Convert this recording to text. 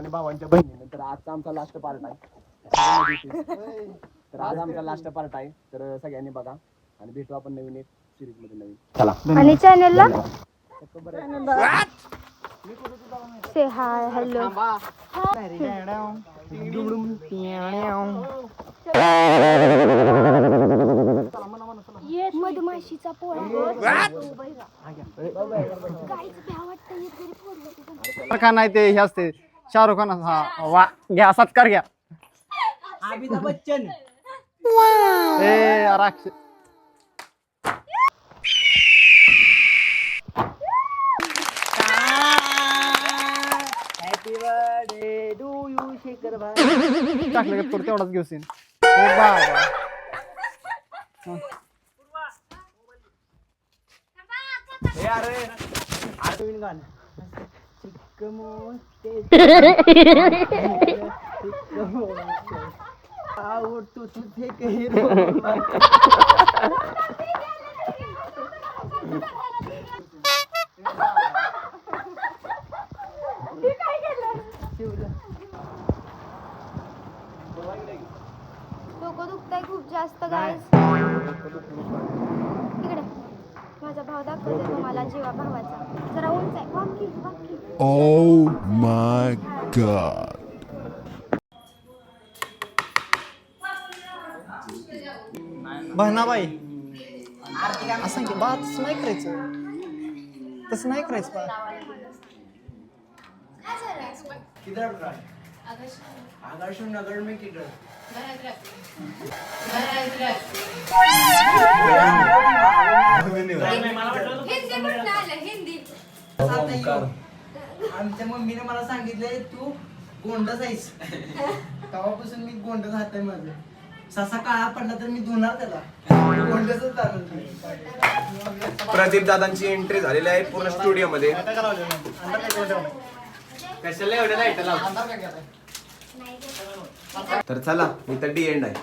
आणि भावांच्या बहिणीनं. तर आजचा आमचा लास्ट पार्ट आहे. तर आज आमचा लास्ट पार्ट आहे. तर सगळ्यांनी बघा आणि भेटू आपण नवीन एक सिरीज मध्ये नवीन. चला आणि चॅनलला से हाय हॅलो मधमाशीचा पोळा का नाही ते हे असते शाहरुख खान. हा वा घ्या सत्कार घ्या. अमिताभ बच्चन ए राक्ष happy birthday to you Shekhar भाई. टाकलं का तेवढाच घेऊन बाबा. नवीन गाणं चिक्कमोठे आवडतो तुझे काही डोकं दुखतंय खूप जास्त गाईस. इकडे माझा भाव दाखवते तुम्हाला जीवा भावाचा. जरा उंच आहे. वाकी वाकी. Oh my god. बहनाबाई असं की बा तसं नाही करायचं. तसं नाही करायचं बा. किधर आदर्श नगर में किधर आमच्या मम्मीने मला सांगितलंय तू गोंडस आहेस. तेव्हापासून मी गोंडस हात आहे माझं. ससा काळा पडला तर मी धुणार त्याला. गोंडसच चालू. प्रदीप दादांची एंट्री झालेली आहे पूर्ण स्टुडिओ मध्ये. कशाला एवढ्या लाईट लावतो. तर चला इथं डी एंड आहे.